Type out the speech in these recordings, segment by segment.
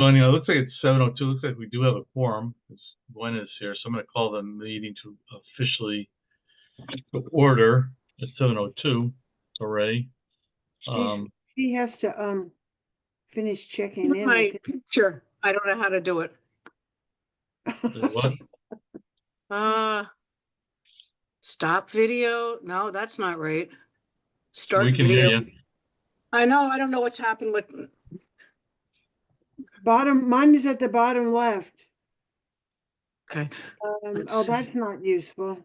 Well, anyway, it looks like it's 7:02. Looks like we do have a quorum. Gwen is here, so I'm going to call the meeting to officially order at 7:02 already. She has to finish checking in. My picture. I don't know how to do it. What? Stop video. No, that's not right. Start We can video. hear you. I know. I don't know what's happened with mine is at the bottom left. Okay. Oh, that's not useful.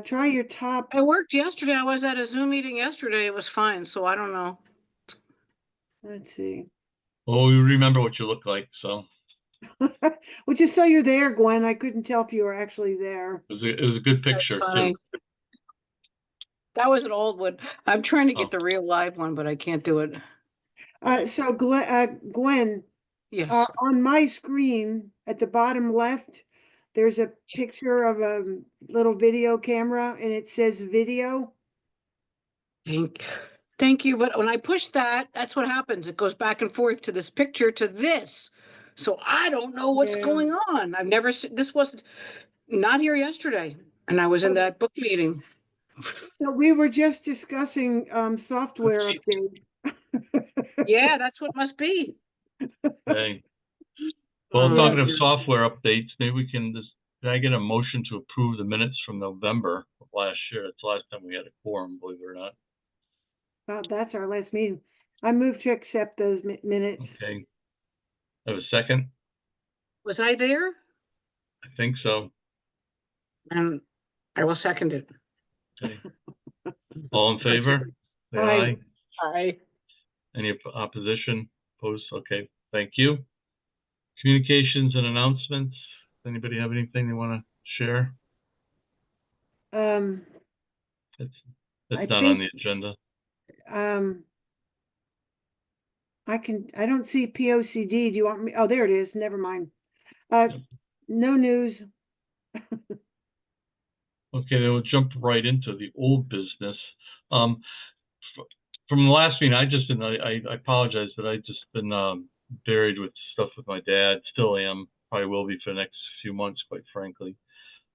Try your top. I worked yesterday. I was at a Zoom meeting yesterday. It was fine. So I don't know. Let's see. Well, we remember what you look like, so. Well, just so you're there, Gwen. I couldn't tell if you were actually there. It was a good picture, That's funny. too. That was an old one. I'm trying to get the real live one, but I can't do it. So Gwen, yes, on my screen at the bottom left, there's a picture of a little video camera and it says video. Thank you. But when I push that, that's what happens. It goes back and forth to this picture to this. So I don't know what's going on. I've never seen, this was not here yesterday. And I was in that book meeting. So we were just discussing software update. Yeah, that's what must be. Okay. Well, talking of software updates, maybe we can can I get a motion to approve the minutes from November of last year? It's the last time we had a quorum, believe it or not. Wow, that's our last meeting. I move to accept those minutes. Okay. Have a second? Was I there? I think so. And I will second it. Okay. All in favor? Say aye. Aye. Any opposition? Opposed? Okay. Thank you. Communications and announcements. Does anybody have anything they want to share? It's not on the agenda. I don't see POCD. Do you want me? Oh, there it is. Never mind. No news. Okay, then we'll jump right into the old business. From the last meeting, I apologize that I just been buried with stuff with my dad. Still am. Probably will be for the next few months, quite frankly.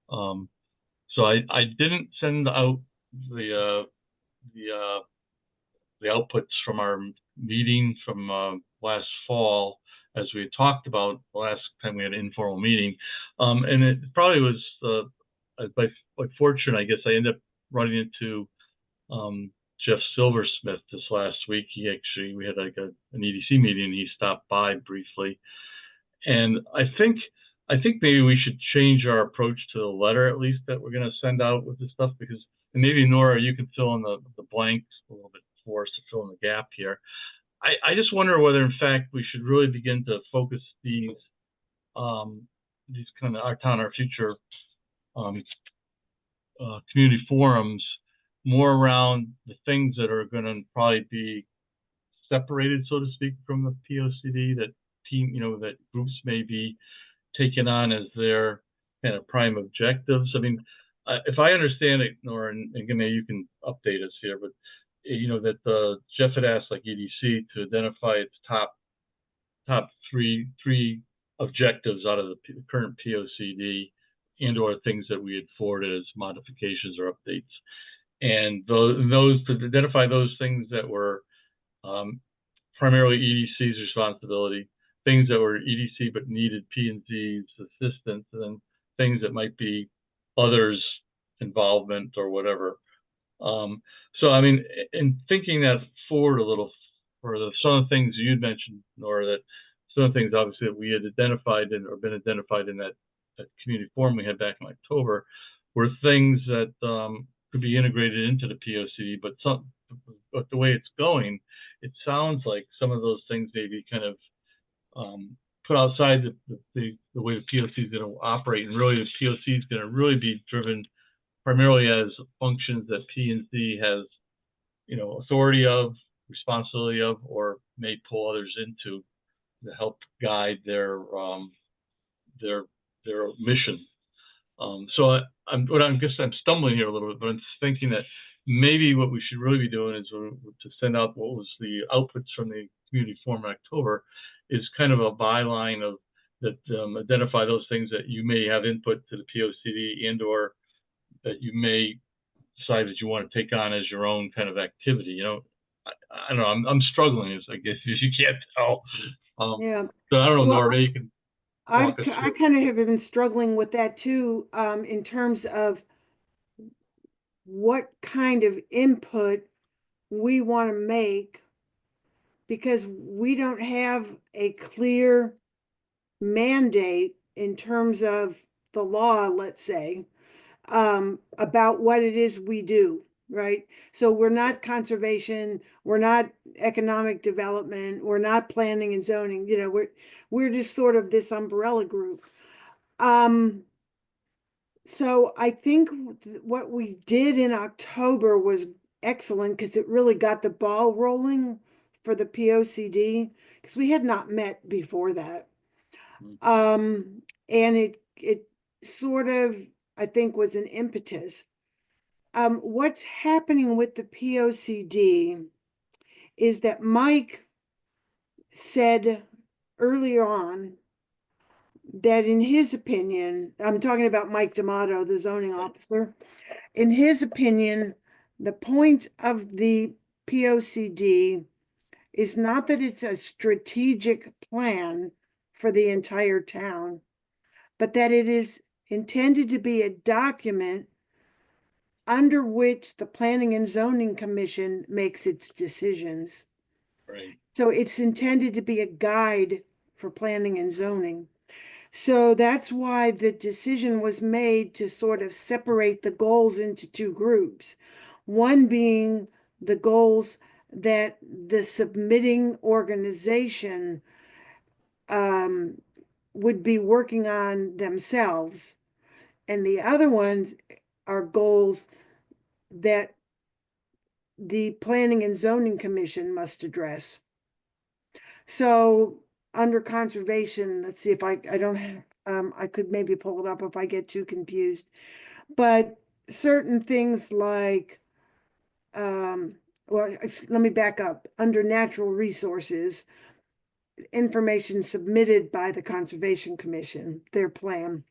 So I didn't send out the outputs from our meeting from last fall, as we had talked about the last time we had an informal meeting. And it probably was by fortune, I guess I ended up running into Jeff Silversmith this last week. We had like an EDC meeting and he stopped by briefly. And I think maybe we should change our approach to the letter, at least, that we're going to send out with this stuff, because, and maybe Nora, you can fill in the blanks a little bit for us to fill in the gap here. I just wonder whether, in fact, we should really begin to focus these kind of Our Town, Our Future community forums more around the things that are going to probably be separated, so to speak, from the POCD, that that groups may be taken on as their kind of prime objectives. I mean, if I understand it, Nora, and again, maybe you can update us here, but that Jeff had asked like EDC to identify its top three objectives out of the current POCD, and/or things that we had forwarded as modifications or updates, and those to identify those things that were primarily EDC's responsibility, things that were EDC but needed P&Z's assistance, and then things that might be others' involvement or whatever. So, I mean, in thinking that forward a little, for some of the things you'd mentioned, Nora, that some of the things obviously that we had identified or been identified in that community forum we had back in October were things that could be integrated into the POCD, but the way it's going, it sounds like some of those things may be kind of put outside the way the POC is going to operate, and really the POC is going to really be driven primarily as functions that P&Z has, authority of, responsibility of, or may pull others into to help guide their mission. So I guess I'm stumbling here a little bit, but I'm thinking that maybe what we should really be doing is to send out what was the outputs from the community forum in October, is kind of a byline of that, identify those things that you may have input to the POCD and or that you may decide that you want to take on as your own kind of activity. You know, I don't know. I'm struggling, as I guess as you can't tell. Yeah. So I don't know, Well, Nora, maybe you can walk us I through. kind of have been struggling with that too, in terms of what kind of input we want to make, because we don't have a clear mandate in terms of the law, let's say, about what it is we do, right? So we're not conservation, we're not economic development, we're not planning and zoning, you know, we're just sort of this umbrella group. So I think what we did in October was excellent because it really got the ball rolling for the POCD, because we had not met before that. And it sort of, I think, was an impetus. What's happening with the POCD is that Mike said earlier on that in his opinion, I'm talking about Mike D'Amato, the zoning officer, in his opinion, the point of the POCD is not that it's a strategic plan for the entire town, but that it is intended to be a document under which the Planning and Zoning Commission makes its decisions. Right. So it's intended to be a guide for planning and zoning. So that's why the decision was made to sort of separate the goals into two groups. One being the goals that the submitting organization would be working on themselves. And the other ones are goals that the Planning and Zoning Commission must address. So under conservation, let's see if I don't have, I could maybe pull it up if I get too confused. But certain things like, well, let me back up. Under natural resources, information submitted by the Conservation Commission, their plan.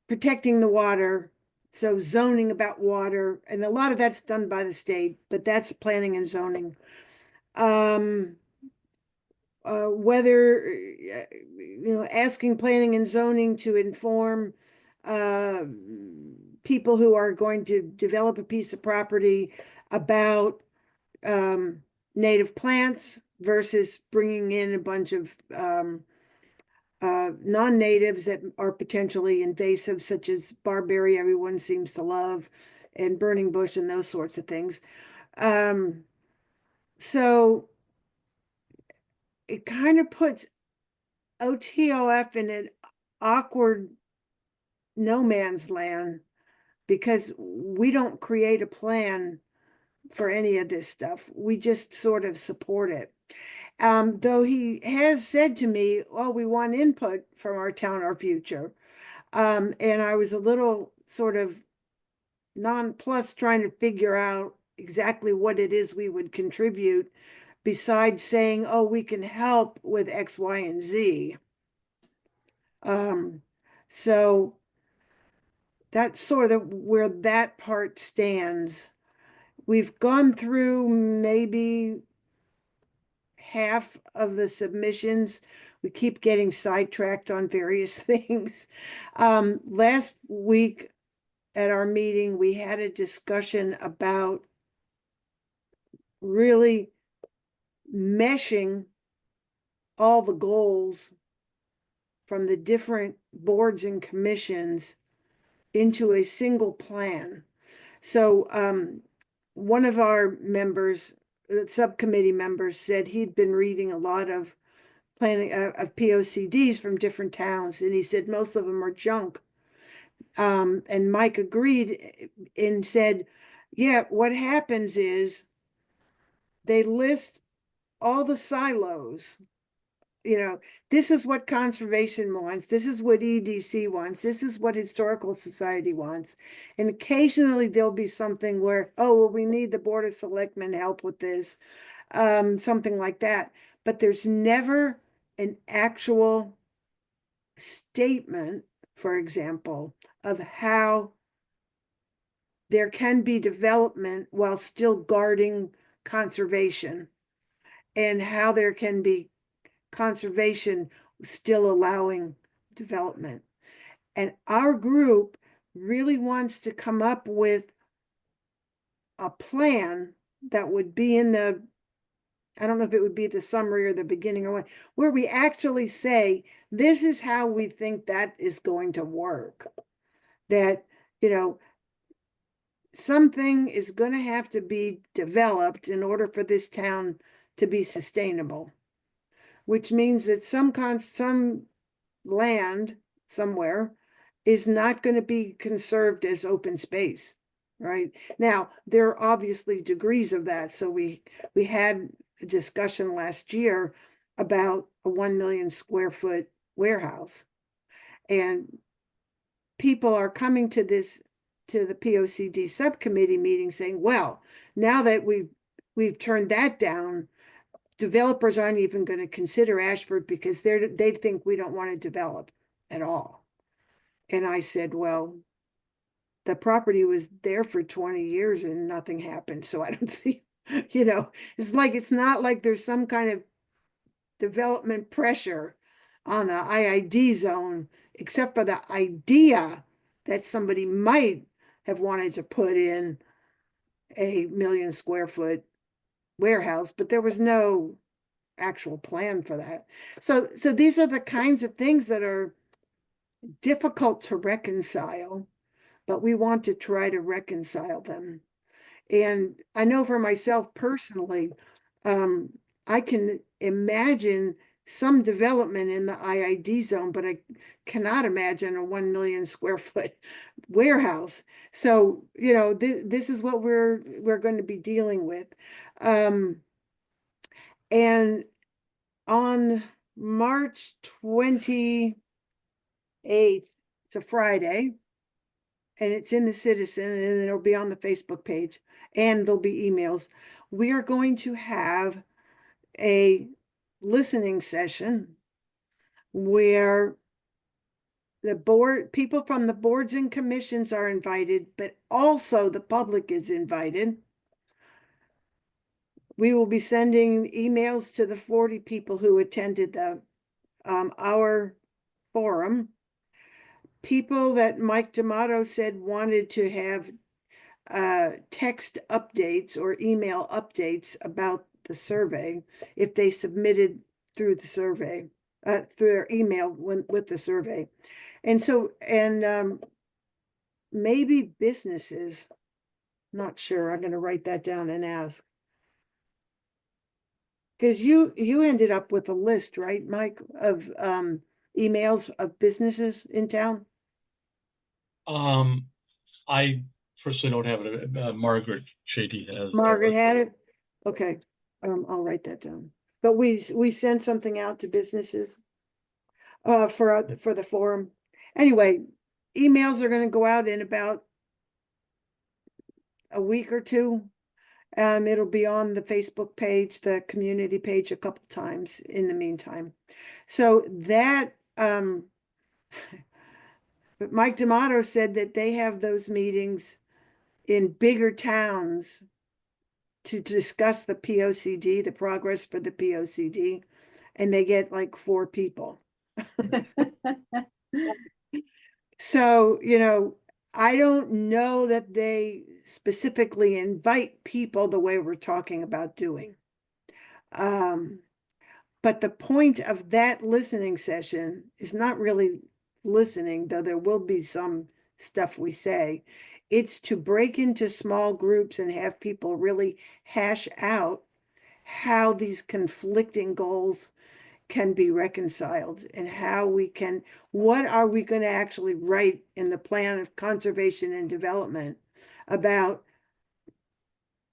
Protecting the water, so zoning about water, and a lot of that's done by the state, but that's planning and zoning. Whether, asking planning and zoning to inform people who are going to develop a piece of property about native plants versus bringing in a bunch of non-natives that are potentially invasive, such as barberry, everyone seems to love, and burning bush and those sorts of things. So it kind of puts OTOF in an awkward no man's land, because we don't create a plan for any of this stuff. We just sort of support it. Though he has said to me, well, we want input from our town, our future. And I was a little sort of nonplussed trying to figure out exactly what it is we would contribute, besides saying, oh, we can help with X, Y, and Z. So that's sort of where that part stands. We've gone through maybe half of the submissions. We keep getting sidetracked on various things. Last week at our meeting, we had a discussion about really meshing all the goals from the different boards and commissions into a single plan. So one of our members, the subcommittee members, said he'd been reading a lot of planning of POCDs from different towns, and he said most of them are junk. And Mike agreed and said, yeah, what happens is they list all the silos this is what conservation wants, this is what EDC wants, this is what Historical Society wants. And occasionally there'll be something where, oh, well, we need the Board of Selectmen help with this, something like that. But there's never an actual statement, for example, of how there can be development while still guarding conservation, and how there can be conservation still allowing development. And our group really wants to come up with a plan that would be in the, I don't know if it would be the summary or the beginning or what, where we actually say, this is how we think that is going to work. That, something is going to have to be developed in order for this town to be sustainable, which means that some land somewhere is not going to be conserved as open space, right? Now, there are obviously degrees of that. So we had a discussion last year about a 1 million square foot warehouse, and people are coming to the POCD subcommittee meeting saying, well, now that we've turned that down, developers aren't even going to consider Ashford because they think we don't want to develop at all. And I said, well, the property was there for 20 years and nothing happened. So I don't see, it's not like there's some kind of development pressure on the IID zone, except for the idea that somebody might have wanted to put in a 1 million square foot warehouse, but there was no actual plan for that. So these are the kinds of things that are difficult to reconcile, but we want to try to reconcile them. And I know for myself personally, I can imagine some development in the IID zone, but I cannot imagine a 1 million square foot warehouse. So, this is what we're going to be dealing with. And on March 28th, it's a Friday, and it's in the Citizen, and it'll be on the Facebook page, and there'll be emails. We are going to have a listening session where people from the boards and commissions are invited, but also the public is invited. We will be sending emails to the 40 people who attended our forum. People that Mike D'Amato said wanted to have text updates or email updates about the survey if they submitted through the survey, through their email with the survey. And so, maybe businesses, not sure, I'm going to write that down and ask. Because you ended up with a list, right, Mike, of emails of businesses in town? I personally don't have it. Margaret Shady has. Margaret had it? Okay, I'll write that down. But we sent something out to businesses for the forum. Anyway, emails are going to go out in about a week or two. It'll be on the Facebook page, the community page, a couple times in the meantime. So that, but Mike D'Amato said that they have those meetings in bigger towns to discuss the POCD, the progress for the POCD, and they get like 4 people. So, I don't know that they specifically invite people the way we're talking about doing. But the point of that listening session is not really listening, though there will be some stuff we say. It's to break into small groups and have people really hash out how these conflicting goals can be reconciled, and what are we going to actually write in the plan of conservation and development about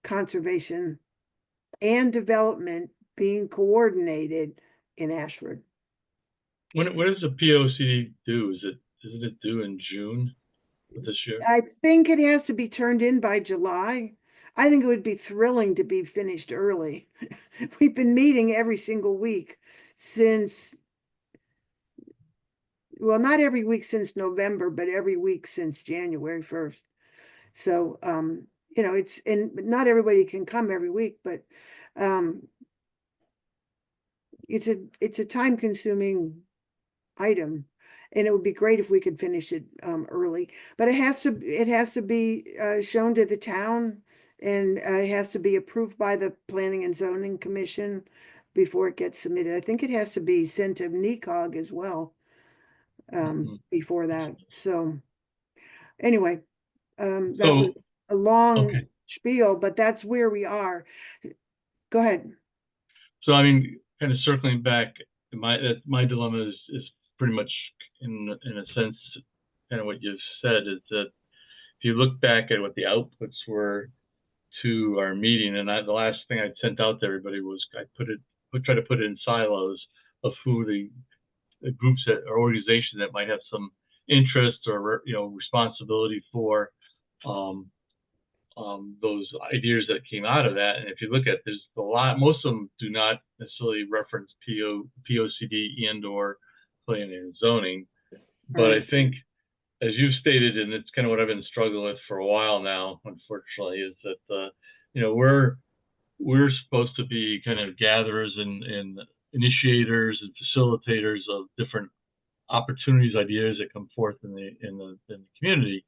conservation and development being coordinated in Ashford. When does the POCD due? Isn't it due in June of this year? I think it has to be turned in by July. I think it would be thrilling to be finished early. We've been meeting every single week since, well, not every week since November, but every week since January 1st. So, you know, and not everybody can come every week, but it's a time consuming item, and it would be great if we could finish it early, but it has to be shown to the town, and it has to be approved by the Planning and Zoning Commission before it gets submitted. I think it has to be sent to NECOG as well before that. So anyway, that was So, a long okay. spiel, but that's where we are. Go ahead. So, I mean, kind of circling back, my dilemma is pretty much in a sense, kind of what you've said, is that if you look back at what the outputs were to our meeting, and the last thing I sent out to everybody was I try to put it in silos of who the groups or organizations that might have some interest or responsibility for those ideas that came out of that. And if you look at, there's a lot, most of them do not necessarily reference POCD and or planning and zoning. But I think, as you've stated, and it's kind of what I've been struggling with for a while now, unfortunately, is that we're supposed to be kind of gatherers and initiators and facilitators of different opportunities, ideas that come forth in the community.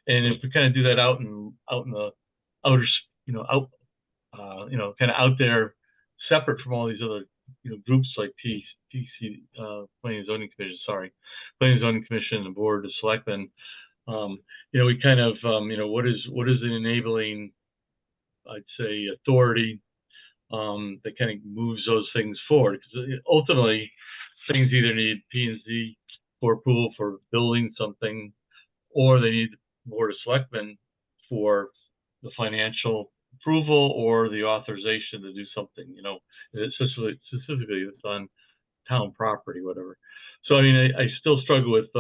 And if we kind of do that out in the outer, kind of out there, separate from all these other, groups like PC, Planning and Zoning Commission, Planning and Zoning Commission, the Board of Selectmen, we kind of, what is an enabling, I'd say, authority that kind of moves those things forward? Because ultimately, things either need P&Z for approval for building something, or they need the Board of Selectmen for the financial approval or the authorization to do something, specifically it's on town property, whatever. So, I mean, I still struggle with,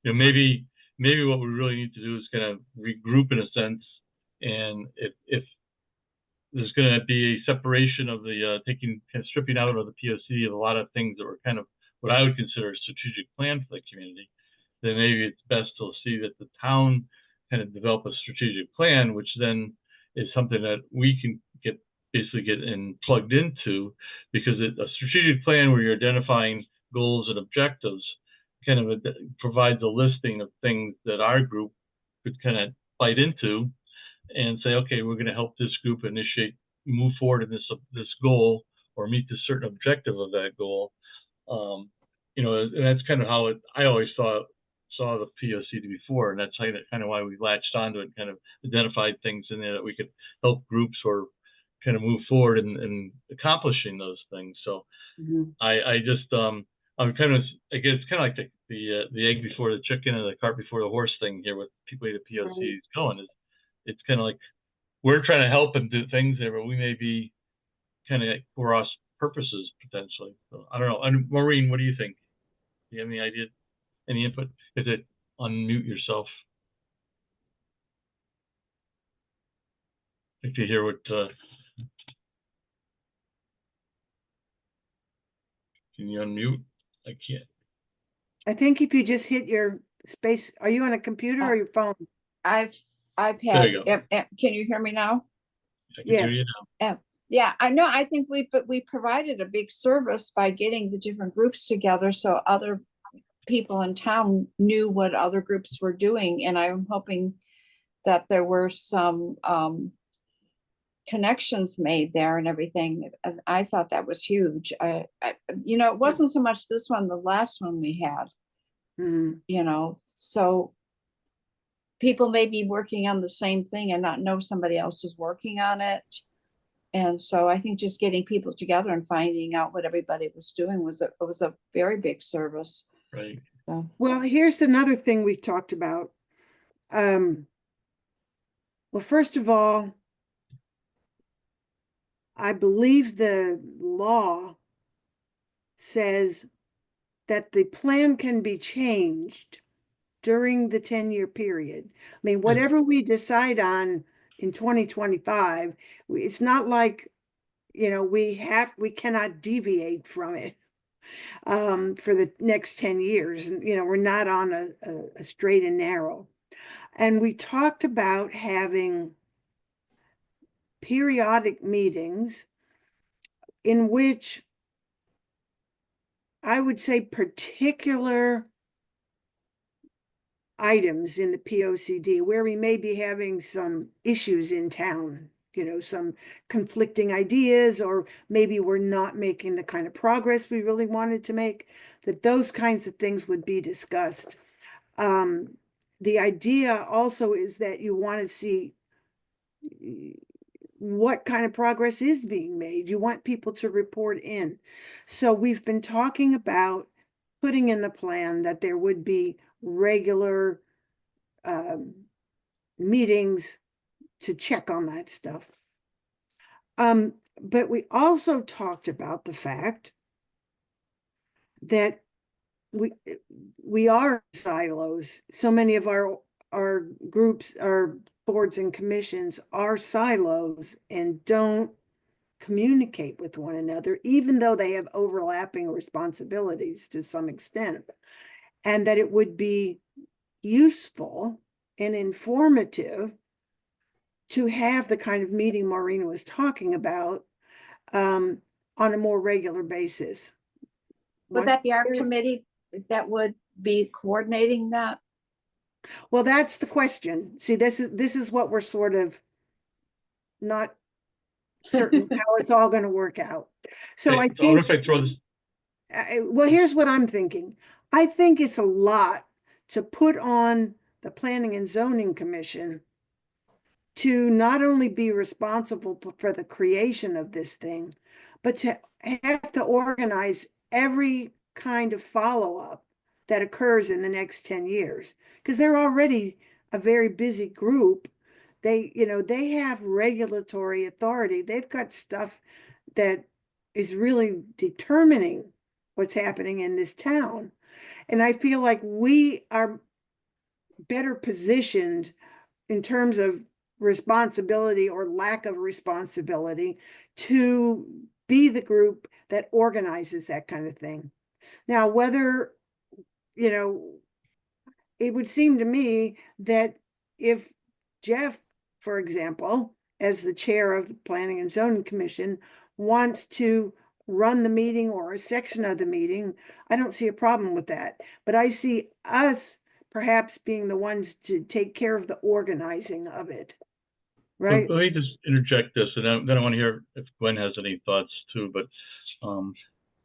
maybe what we really need to do is kind of regroup in a sense. And if there's going to be a separation of the stripping out of the POC of a lot of things that were kind of what I would consider a strategic plan for the community, then maybe it's best to see that the town kind of develop a strategic plan, which then is something that we can basically get plugged into, because a strategic plan where you're identifying goals and objectives kind of provides a listing of things that our group could kind of bite into and say, okay, we're going to help this group move forward in this goal or meet the certain objective of that goal. And that's kind of how I always saw the POCD before, and that's kind of why we latched onto it and kind of identified things in there that we could help groups or kind of move forward in accomplishing those things. So I just I'm kind of, I guess it's kind of like the egg before the chicken and the cart before the horse thing here with people the POC is going. It's kind of like we're trying to help and do things there, but we may be kind of cross purposes potentially. So I don't know. And Maureen, what do you think? Do you have any idea? Any input? Is it unmute yourself? If you hear what, can you unmute? I can't. I think if you just hit your space, are you on a computer or your phone? iPad. There you go. Can you hear me now? I can hear you now. Yeah, I know. I think we provided a big service by getting the different groups together, so other people in town knew what other groups were doing, and I'm hoping that there were some connections made there and everything. I thought that was huge. It wasn't so much this one, the last one we had. So people may be working on the same thing and not know somebody else is working on it. And so I think just getting people together and finding out what everybody was doing was a very big service. Right. So. Well, here's another thing we talked about. Well, first of all, I believe the law says that the plan can be changed during the 10-year period. I mean, whatever we decide on in 2025, it's not like, you know, we cannot deviate from it for the next 10 years. And, you know, we're not on a straight and narrow. And we talked about having periodic meetings in which I would say particular items in the POCD where we may be having some issues in town, you know, some conflicting ideas, or maybe we're not making the kind of progress we really wanted to make, that those kinds of things would be discussed. The idea also is that you want to see what kind of progress is being made. You want people to report in. So we've been talking about putting in the plan that there would be regular meetings to check on that stuff. But we also talked about the fact that we are silos. So many of our groups, our boards and commissions are silos and don't communicate with one another, even though they have overlapping responsibilities to some extent. And that it would be useful and informative to have the kind of meeting Maureen was talking about on a more regular basis. Would that be our committee that would be coordinating that? Well, that's the question. See, this is what we're sort of not certain how it's all going to work out. So I think, well, here's what I'm thinking. I think it's a lot to put on the Planning and Zoning Commission to not only be responsible for the creation of this thing, but to have to organize every kind of follow-up that occurs in the next 10 years, because they're already a very busy group. They, you know, they have regulatory authority. They've got stuff that is really determining what's happening in this town. And I feel like we are better positioned in terms of responsibility or lack of responsibility to be the group that organizes that kind of thing. Now, whether, you know, it would seem to me that if Jeff, for example, as the chair of the Planning and Zoning Commission, wants to run the meeting or a section of the meeting, I don't see a problem with that. But I see us perhaps being the ones to take care of the organizing of it. Right. Let me just interject this, and then I want to hear if Gwen has any thoughts too. But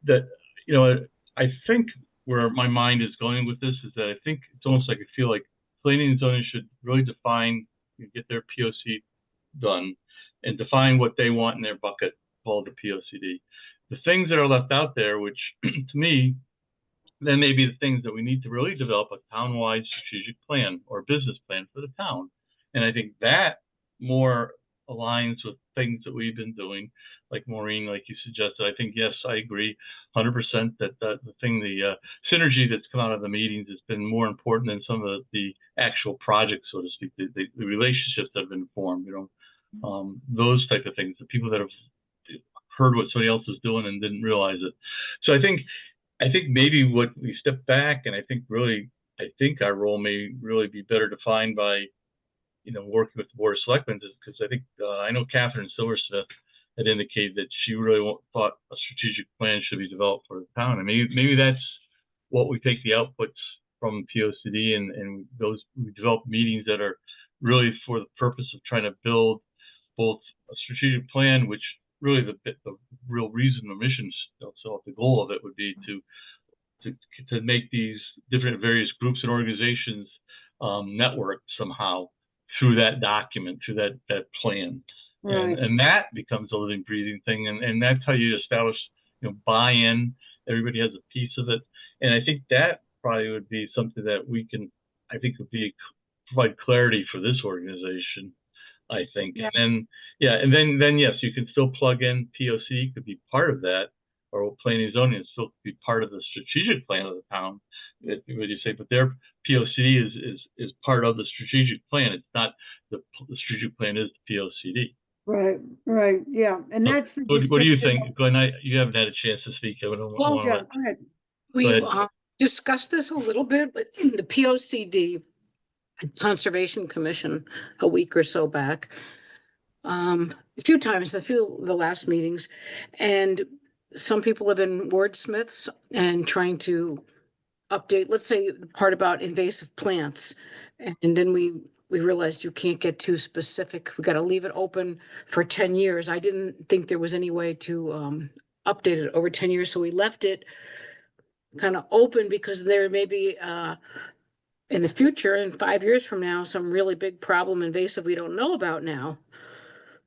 that, you know, I think where my mind is going with this is that I think it's almost like I feel like planning and zoning should really define, get their POC done, and define what they want in their bucket called the POCD. The things that are left out there, which to me, then may be the things that we need to really develop a town-wide strategic plan or business plan for the town. And I think that more aligns with things that we've been doing, like Maureen, like you suggested. I think, yes, I agree 100% that the synergy that's come out of the meetings has been more important than some of the actual projects, so to speak, the relationships that have been formed, you know, those type of things, the people that have heard what somebody else is doing and didn't realize it. So I think maybe what we step back, and I think our role may really be better defined by, you know, working with the Board of Selectmen, because I think I know Catherine Silversmith had indicated that she really thought a strategic plan should be developed for the town, and maybe that's what we take the outputs from POCD, and those we develop meetings that are really for the purpose of trying to build both a strategic plan, which really the real reason or mission itself, the goal of it would be to make these different various groups and organizations network somehow through that document, through that plan. Right. And that becomes a living, breathing thing. And that's how you establish, you know, buy-in. Everybody has a piece of it. And I think that probably would be something that we can, I think would be provide clarity for this organization, I think. Yeah. And then, yeah, and then yes, you can still plug in POC, could be part of that, or planning and zoning is still be part of the strategic plan of the town. What do you say? But their POCD is part of the strategic plan. It's not the strategic plan is the POCD. Right, right, yeah, and So that's the what do you distinction. think, Glenn? You haven't had a chance to speak. I don't Well, want Yeah, to. go ahead. We ahead. discussed this a little bit, but the POCD Conservation Commission a week or so back, a few times, a few of the last meetings, and some people have been wordsmiths and trying to update, let's say, the part about invasive plants, and then we realized you can't get too specific. We got to leave it open for 10 years. I didn't think there was any way to update it over 10 years, so we left it kind of open because there may be in the future, in 5 years from now, some really big problem invasive we don't know about now.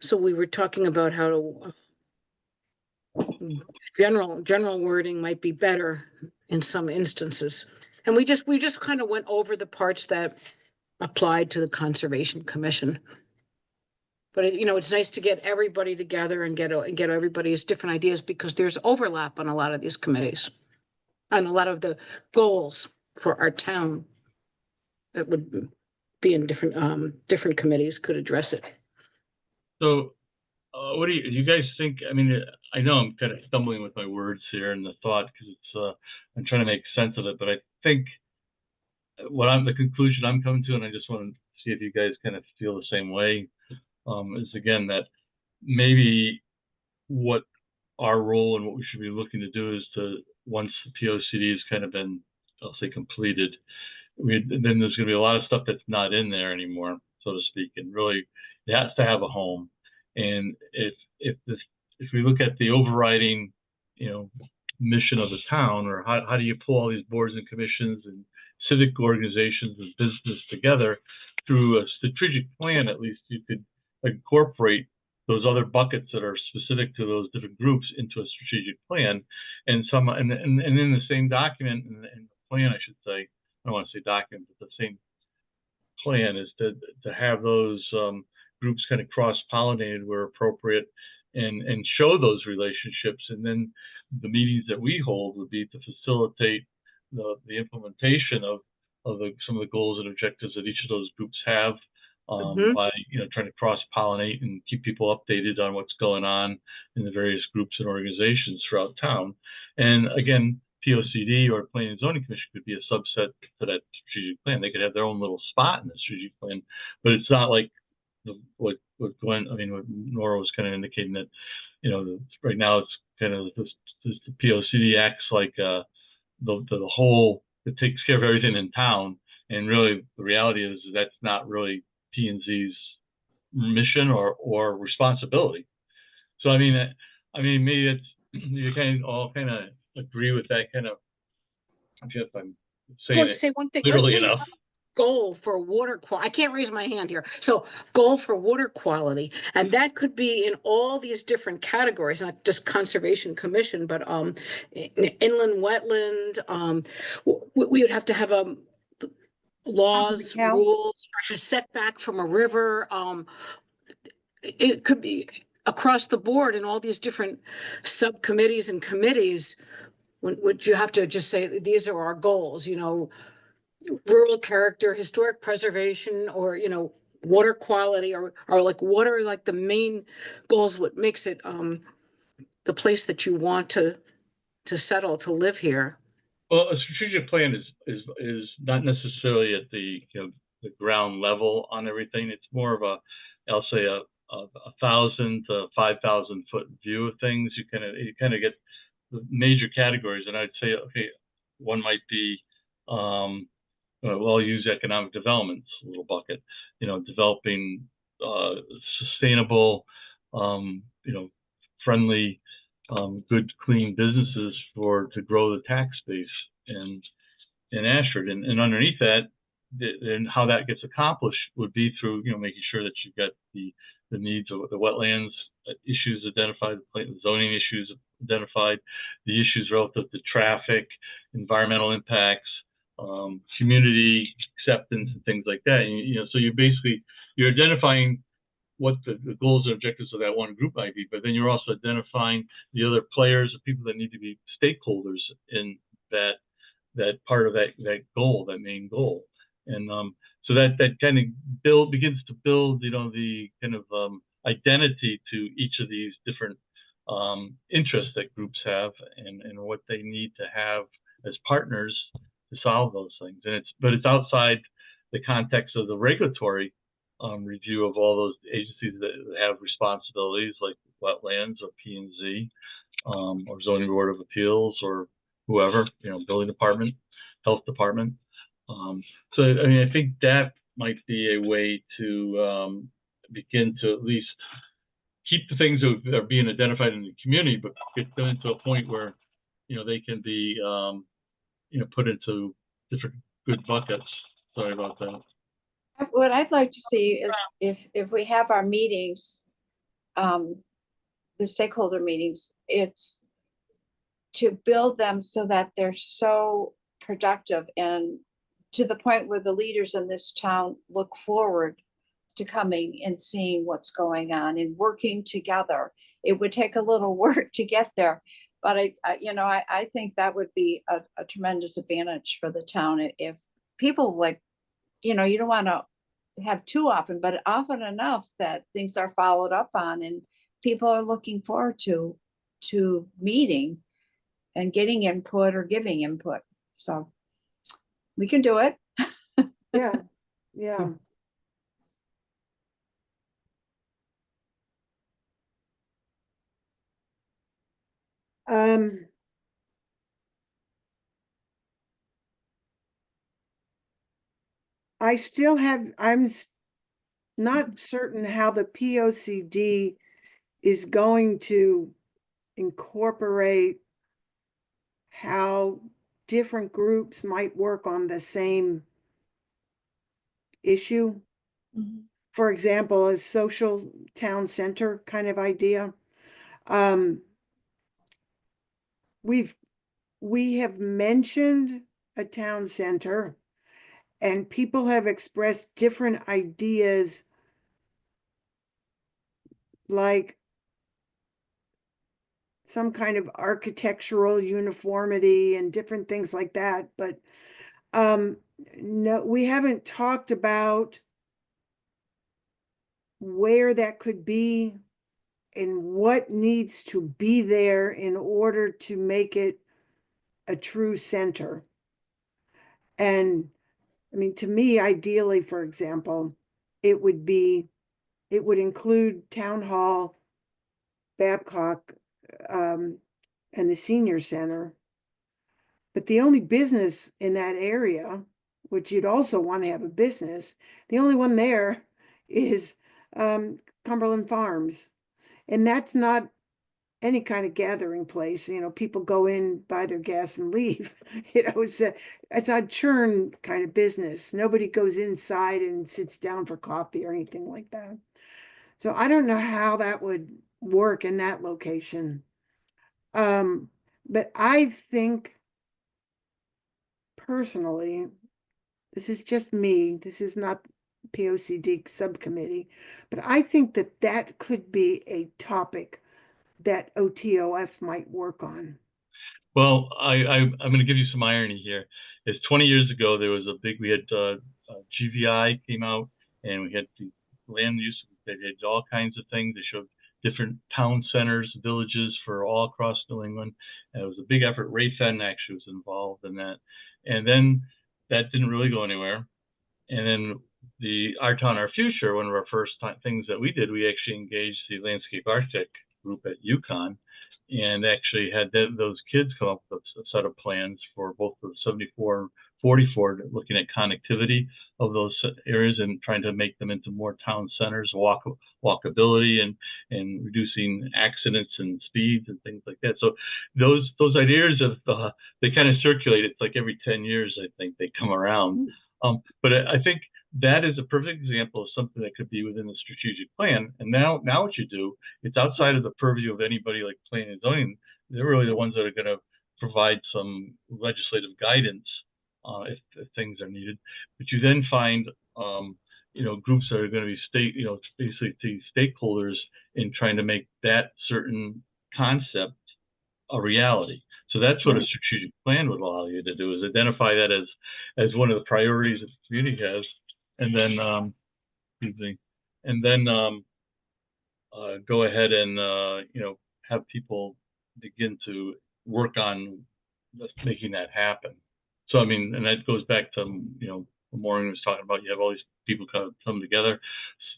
So we were talking about how to general wording might be better in some instances. And we just kind of went over the parts that applied to the Conservation Commission. But it's nice to get everybody together and get everybody's different ideas, because there's overlap on a lot of these committees and a lot of the goals for our town that would be in different committees could address it. So, what do you guys think? I mean, I know I'm kind of stumbling with my words here and the thought, because it's I'm trying to make sense of it, but I think the conclusion I'm coming to, and I just want to see if you guys kind of feel the same way, is again that maybe what our role and what we should be looking to do is to, once the POCD has kind of been, I'll say, completed, then there's going to be a lot of stuff that's not in there anymore, so to speak, and really it has to have a home. And if we look at the overriding, mission of the town, or how do you pull all these boards and commissions and civic organizations and business together through a strategic plan, at least you could incorporate those other buckets that are specific to those different groups into a strategic plan, and in the same document and plan, I should say, I don't want to say document, but the same plan is to have those groups kind of cross-pollinated where appropriate, and show those relationships. And then the meetings that we hold would be to facilitate the implementation of some of the goals and objectives that each of those groups have, by trying to cross-pollinate and keep people updated on what's going on in the various groups and organizations throughout town. And again, POCD or Planning and Zoning Commission could be a subset to that strategic plan. They could have their own little spot in the strategic plan, but it's not like what Nora was kind of indicating, that right now it's kind of the POCD acts like the whole that takes care of everything in town, and really the reality is that's not really P&Z's mission or responsibility. So I mean maybe it's, you all kind of agree with that kind of, if I'm saying I want it to say one thing. clearly Let's say enough. Goal for water quality. I can't raise my hand here. So goal for water quality, and that could be in all these different categories, not just Conservation Commission, but inland wetland. We would have to have laws, rules for a setback from a river. It could be across the board in all these different subcommittees and committees. Would you have to just say these are our goals? Rural character, historic preservation, or water quality, or like what are like the main goals, what makes it the place that you want to settle, to live here? Well, a strategic plan is not necessarily at the the ground level on everything. It's more of I'll say a 1,000 to 5,000 foot view of things. You kind of get the major categories, and I'd say, okay, one might be I'll use economic development, little bucket, developing sustainable, friendly, good, clean businesses to grow the tax base in Ashford. And underneath that, and how that gets accomplished would be through, making sure that you've got the needs of the wetlands issues identified, the zoning issues identified, the issues relative to traffic, environmental impacts, community acceptance, and things like that. And, so you're identifying what the goals and objectives of that one group might be, but then you're also identifying the other players, the people that need to be stakeholders in that part of that goal, that main goal. And so that kind of begins to build, the kind of identity to each of these different interests that groups have, and what they need to have as partners to solve those things. And but it's outside the context of the regulatory review of all those agencies that have responsibilities like wetlands or P&Z, or zoning board of appeals, or whoever, building department, health department. So I mean, I think that might be a way to begin to at least keep the things that are being identified in the community, but get them into a point where they can be put into different good buckets. Sorry about that. What I'd like to see is if we have our meetings, the stakeholder meetings, it's to build them so that they're so productive and to the point where the leaders in this town look forward to coming and seeing what's going on and working together. It would take a little work to get there, but I think that would be a tremendous advantage for the town if people you don't want to have too often, but often enough that things are followed up on and people are looking forward to meeting and getting input or giving input. So we can do it. Yeah. Yeah. I'm not certain how the POCD is going to incorporate how different groups might work on the same issue. Mm-hmm. For example, a social town center kind of idea. We have mentioned a town center, and people have expressed different ideas, like some kind of architectural uniformity and different things like that. But no, we haven't talked about where that could be and what needs to be there in order to make it a true center. And I mean, to me, ideally, for example, it would include town hall, Babcock, and the senior center. But the only business in that area, which you'd also want to have a business, the only one there is Cumberland Farms. And that's not any kind of gathering place. People go in, buy their gas and leave. It's a churn kind of business. Nobody goes inside and sits down for coffee or anything like that. So I don't know how that would work in that location. But I think personally, this is just me, this is not POCD subcommittee, but I think that could be a topic that OTOF might work on. Well, I'm going to give you some irony here. Is 20 years ago, we had GVI came out, and we had the land use. They had all kinds of things. They showed different town centers, villages for all across New England. And it was a big effort. Ray Fenn actually was involved in that. And then that didn't really go anywhere. And then Our Town, Our Future, one of our first things that we did, we actually engaged the landscape architect group at UConn, and actually had those kids come up with a set of plans for both the 74 and 44, looking at connectivity of those areas and trying to make them into more town centers, walkability, and reducing accidents and speeds and things like that. So those ideas they kind of circulate. It's like every 10 years, I think, they come around. But I think that is a perfect example of something that could be within the strategic plan. And now what you do, it's outside of the purview of anybody like planning and zoning. They're really the ones that are going to provide some legislative guidance if things are needed. But you then find groups that are going to be basically stakeholders in trying to make that certain concept a reality. So that's what a strategic plan would allow you to do, is identify that as one of the priorities that the community has, and then go ahead and have people begin to work on making that happen. So I mean, and that goes back to what Maureen was talking about. You have all these people come together,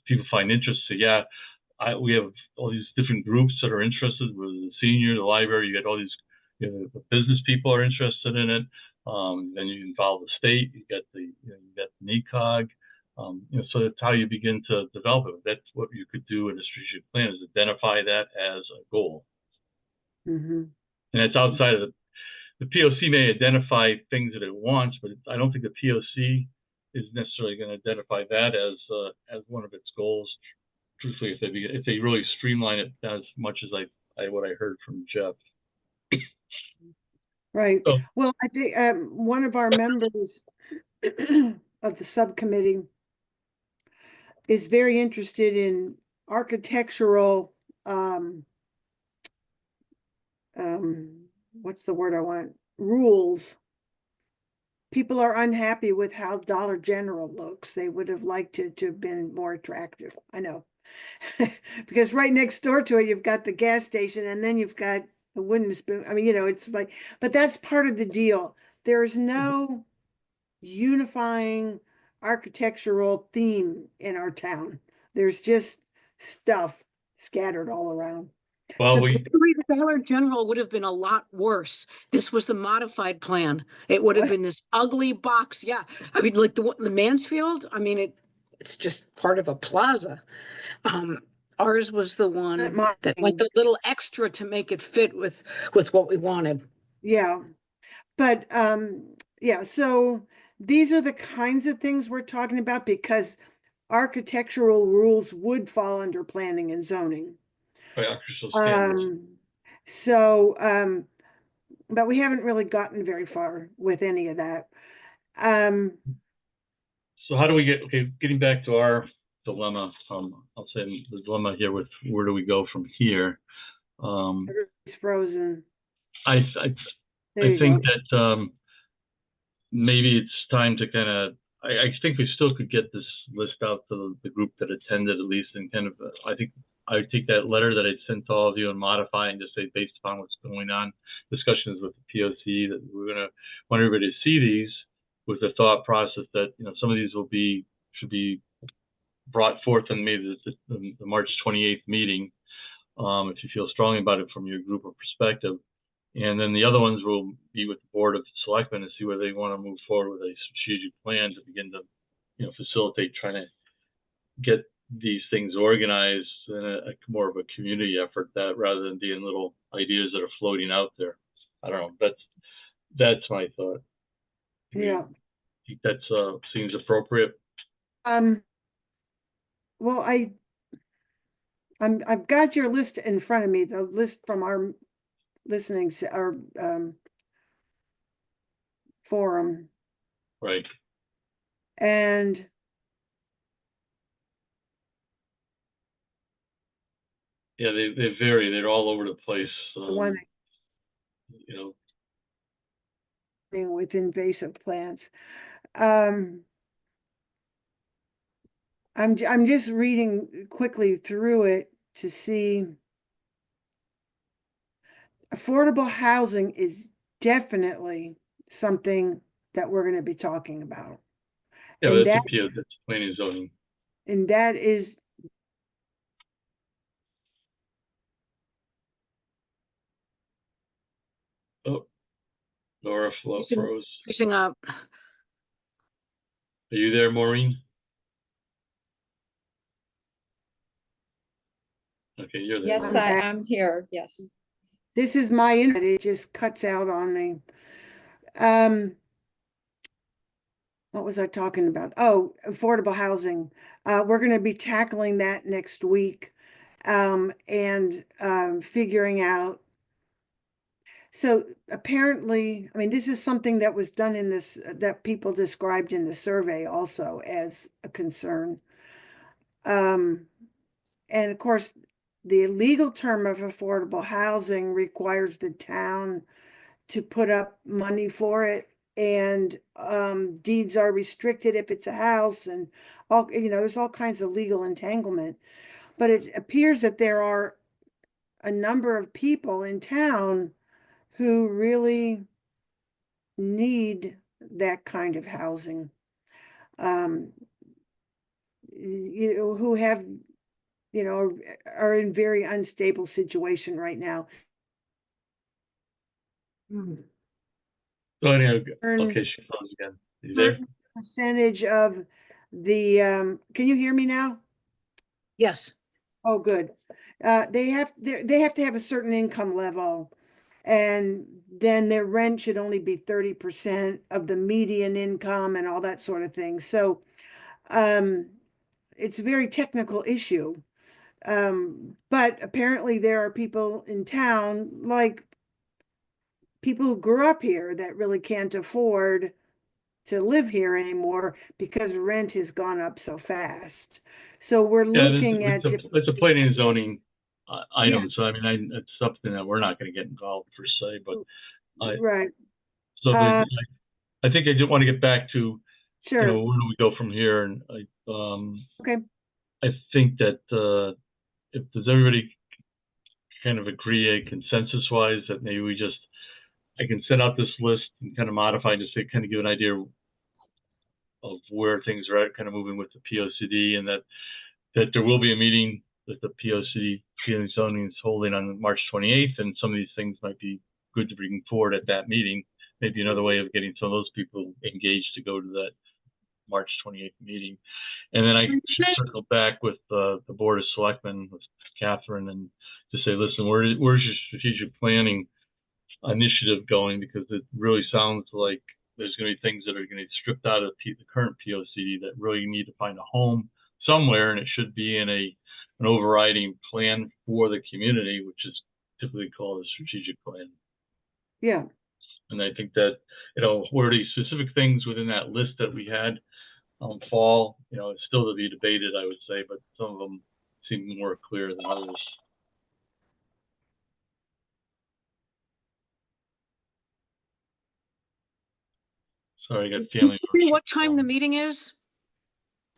people find interest. So yeah, we have all these different groups that are interested, with the senior, the library. You get all these, the business people are interested in it. Then you involve the state. You get the NECOG. So that's how you begin to develop it. That's what you could do in a strategic plan, is identify that as a goal. Mm-hmm. And it's outside of the POC may identify things that it wants, but I don't think the POC is necessarily going to identify that as one of its goals. Truthfully, if they really streamline it as much as what I heard from Jeff. Right. Oh. Well, I think one of our members of the subcommittee is very interested in architectural, what's the word I want? Rules. People are unhappy with how Dollar General looks. They would have liked it to have been more attractive. I know. Because right next door to it, you've got the gas station, and then you've got the wooden spoon. I mean, it's like, but that's part of the deal. There's no unifying architectural theme in our town. There's just stuff scattered all around. Well, So the Dollar General would have been a lot worse. This was the modified plan. It would have been this ugly box. Yeah, I mean, like the Mansfield. I mean, it's just part of a plaza. Ours was the one that went a little extra to make it fit with what we wanted. Yeah, but yeah. So these are the kinds of things we're talking about, because architectural rules would fall under planning and zoning. By architectural standards. So, but we haven't really gotten very far with any of that. So how do we getting back to our dilemma? I'll say the dilemma here with where do we go from here? Everybody's frozen. I think that maybe it's time to kind of. I think we still could get this list out to the group that attended, at least, and kind of. I think I would take that letter that I sent to all of you and modify and just say, based upon what's going on, discussions with the POC, that we're going to want everybody to see these with the thought process that some of these should be brought forth in maybe the March 28th meeting, if you feel strongly about it from your group or perspective. And then the other ones will be with the Board of Selectmen and see whether they want to move forward with a strategic plan to begin to, facilitate trying to get these things organized in a more of a community effort, that rather than being little ideas that are floating out there. I don't know. That's my thought. Yeah. I think that seems appropriate. Well, I've got your list in front of me, the list from our forum. Right. And yeah, they vary. They're all over the place. The one with invasive plants. I'm just reading quickly through it to see. Affordable housing is definitely something that we're going to be talking about. Yeah, and that's planning and zoning. And that is Laura froze. Freezing up. Are you there, Maureen? Okay, you're there. Yes, I'm here. Yes. This is my internet. It just cuts out on me. What was I talking about? Oh, affordable housing. We're going to be tackling that next week, and figuring out. So apparently, I mean, this is something that was done in this, that people described in the survey also as a concern. And of course, the legal term of affordable housing requires the town to put up money for it. And deeds are restricted if it's a house, and all, there's all kinds of legal entanglement. But it appears that there are a number of people in town who really need that kind of housing. Who have, are in very unstable situation right now. So anyhow, Earn okay, she froze again. Are you there? percentage of the, can you hear me now? Yes. Oh, good. They have to have a certain income level, and then their rent should only be 30% of the median income and all that sort of thing. So, it's a very technical issue. But apparently there are people in town, like people who grew up here, that really can't afford to live here anymore because rent has gone up so fast. So we're Yeah, looking at it's a planning and zoning item. Yes. So I mean, it's something that we're not going to get involved per se, but Right. so I think I do want to get back to, Sure. where do we go from here? And Okay. I think that if does everybody kind of agree consensus wise that maybe I can send out this list and kind of modify to say, kind of give an idea of where things are at, kind of moving with the POCD, and that there will be a meeting that the POCD planning zoning is holding on March 28th, and some of these things might be good to bring forward at that meeting. Maybe another way of getting some of those people engaged to go to that March 28th meeting. And then I should circle back with the Board of Selectmen, with Catherine, and to say, listen, where's your strategic planning initiative going? Because it really sounds like there's going to be things that are going to be stripped out of the current POCD that really need to find a home somewhere, and it should be in an overriding plan for the community, which is typically called a strategic plan. Yeah. And I think that, where these specific things within that list that we had fall, it's still to be debated, I would say, but some of them seem more clear than others. Sorry, I got family. What time the meeting is?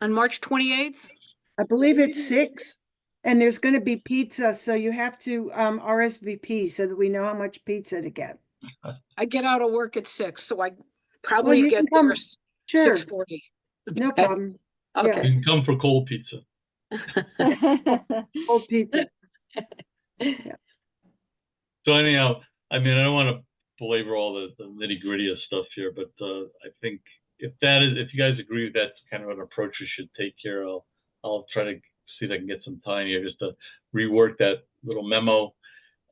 On March 28th? I believe it's 6, and there's going to be pizza, so you have to RSVP so that we know how much pizza to get. I get out of work at 6, so I probably you get can come. there Sure. 6:40. No problem. Okay. You can come for cold pizza. Cold pizza. Yeah. So anyhow, I mean, I don't want to belabor all the nitty gritty of stuff here, but I think if you guys agree that's kind of an approach we should take here, I'll try to see if I can get some time here just to rework that little memo.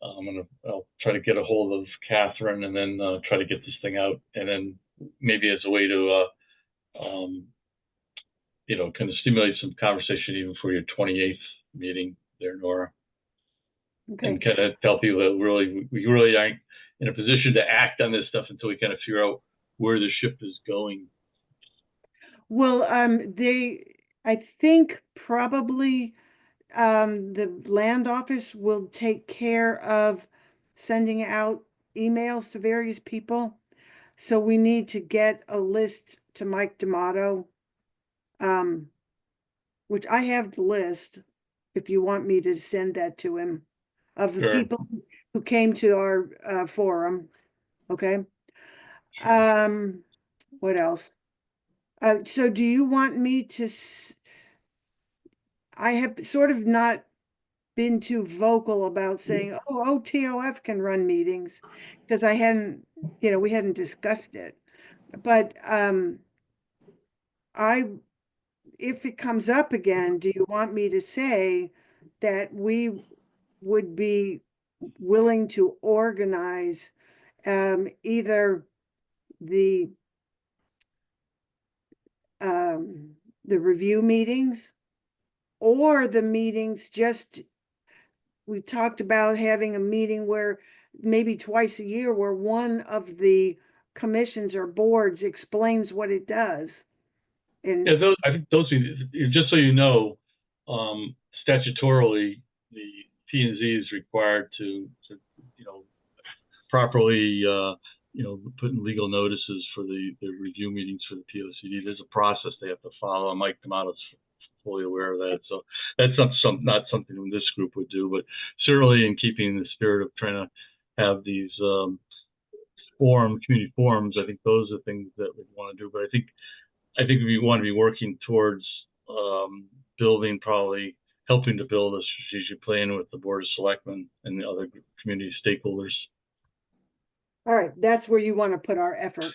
I'll try to get a hold of Catherine, and then try to get this thing out, and then maybe as a way to kind of stimulate some conversation even for your 28th meeting there, Nora. Okay. And kind of tell people that we really aren't in a position to act on this stuff until we kind of figure out where the ship is going. Well, I think probably the land office will take care of sending out emails to various people. So we need to get a list to Mike D'Amato, which I have the list, if you want me to send that to him, of the Sure. people who came to our forum. Okay. What else? So do you want me to, I have sort of not been too vocal about saying, oh, OTOF can run meetings, because I hadn't, we hadn't discussed it. But if it comes up again, do you want me to say that we would be willing to organize either the review meetings or the meetings? Just, we talked about having a meeting where maybe twice a year where one of the commissions or boards explains what it does. And Yeah, those, I think those, just so you know, statutorily, the P&Z is required to properly, put in legal notices for the review meetings for the POCD. There's a process they have to follow. Mike D'Amato's fully aware of that. So that's not something this group would do, but certainly in keeping the spirit of trying to have these community forums, I think those are things that we'd want to do. But I think we want to be working towards helping to build a strategic plan with the Board of Selectmen and the other community stakeholders. all right, that's where you want to put our effort,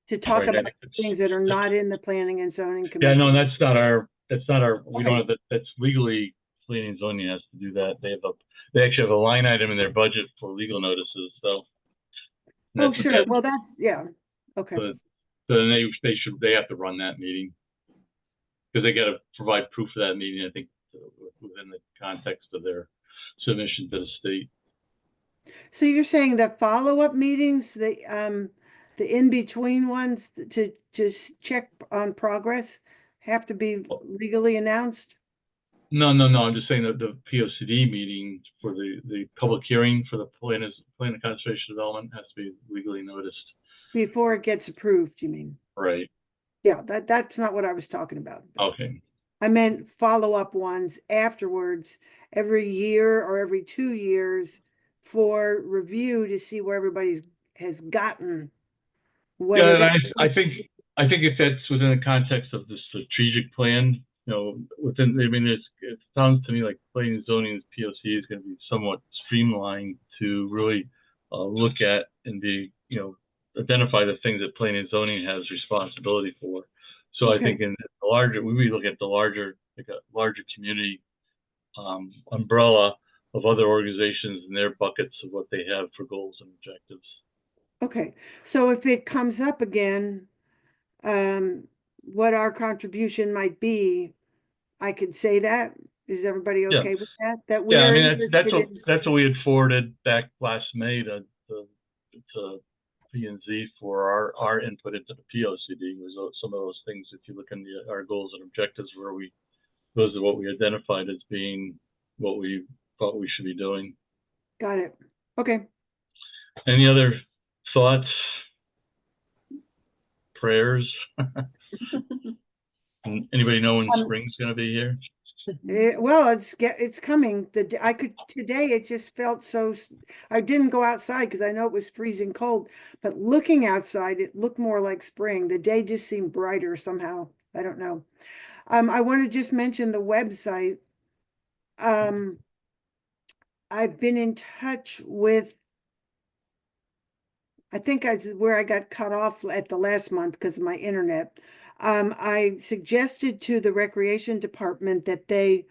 to talk Right, about things that are not in the Planning and Zoning Yeah, Commission. no, that's not our, we Okay. don't have that, that's legally, Planning and Zoning has to do that. They actually have a line item in their budget for legal notices, so. and Oh, that's what sure. that- Well, that's, yeah. Okay. So then they have to run that meeting. Because they got to provide proof of that meeting, I think, within the context of their submission to the state. So you're saying that follow-up meetings, the in-between ones to just check on progress have to be legally announced? No, I'm just saying that the POCD meeting for the public hearing for the plan of conservation development has to be legally noticed. Before it gets approved, you mean? Right. Yeah, that's not what I was talking about. Okay. I meant follow-up ones afterwards, every year or every 2 years for review to see where everybody has gotten. Whether Yeah, and I think if that's within the context of the strategic plan, it sounds to me like planning and zoning POC is going to be somewhat streamlined to really look at and identify the things that planning and zoning has responsibility for. So Okay. I think in the larger, we look at the larger, like a larger community umbrella of other organizations and their buckets of what they have for goals and objectives. Okay, so if it comes up again, what our contribution might be, I could say that. Is everybody Yeah. okay with that? That Yeah, I we're mean, that's interested what we had forwarded back last May to P&Z for our input into the POCD was some of those things. If you look in our goals and objectives, those are what we identified as being what we thought we should be doing. Got it. Okay. Any other thoughts? Prayers? And anybody know when spring's going to be here? Well, it's coming. Today it just felt so, I didn't go outside because I know it was freezing cold, but looking outside, it looked more like spring. The day just seemed brighter somehow. I don't know. I want to just mention the website. I've been in touch with, I think where I got cut off at the last month because of my internet. I suggested to the recreation department that they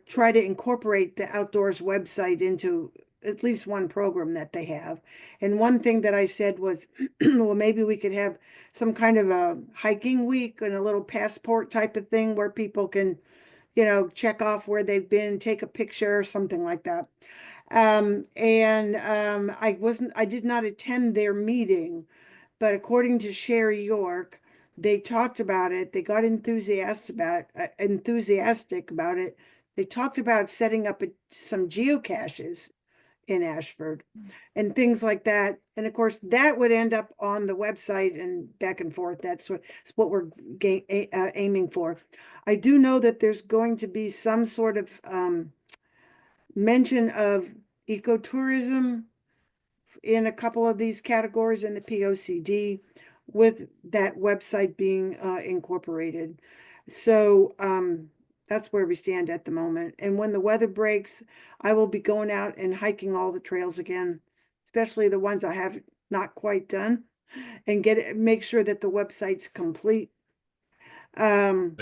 try to incorporate the outdoors website into at least one program that they have. And one thing that I said was, well, maybe we could have some kind of a hiking week and a little passport type of thing where people can, check off where they've been, take a picture or something like that. I did not attend their meeting, but according to Sherry York, they talked about it. They got enthusiastic about it. They talked about setting up some geocaches in Ashford and things like that. And of course, that would end up on the website and back and forth. That's what we're aiming for. I do know that there's going to be some sort of mention of ecotourism in a couple of these categories in the POCD, with that website being incorporated. So that's where we stand at the moment. And when the weather breaks, I will be going out and hiking all the trails again, especially the ones I have not quite done, and make sure that the website's complete. And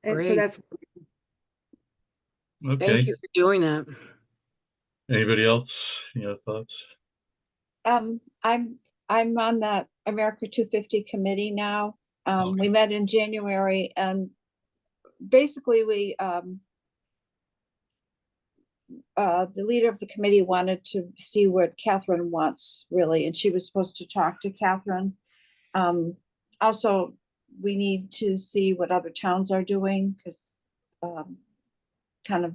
so Great. that's Okay. Thank you for doing that. Anybody else? Any other thoughts? I'm on that America 250 committee now. We met in January, and basically the leader of the committee wanted to see what Catherine wants, really, and she was supposed to talk to Catherine. Also, we need to see what other towns are doing, because kind of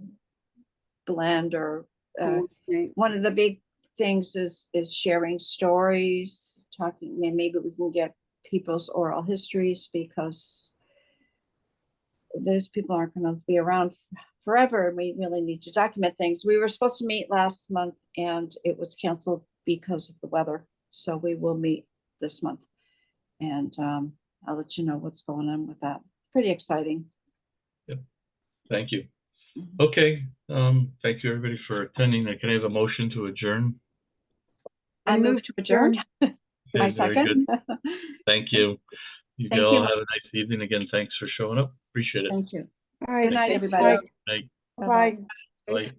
blend or Coordinate. one of the big things is sharing stories, talking, and maybe we can get people's oral histories, because those people aren't going to be around forever, and we really need to document things. We were supposed to meet last month and it was canceled because of the weather, so we will meet this month, and I'll let you know what's going on with that. Pretty exciting. Thank you. Mhm. Okay, thank you everybody for attending. Can I have a motion to adjourn? I move to adjourn. Okay, My very good. second. Thank you. You Thank all you. have a nice evening. Again, thanks for showing up. Appreciate it. Thank you. All right. Good night, Thank you. everybody. Night. Bye. Bye-bye. Bye.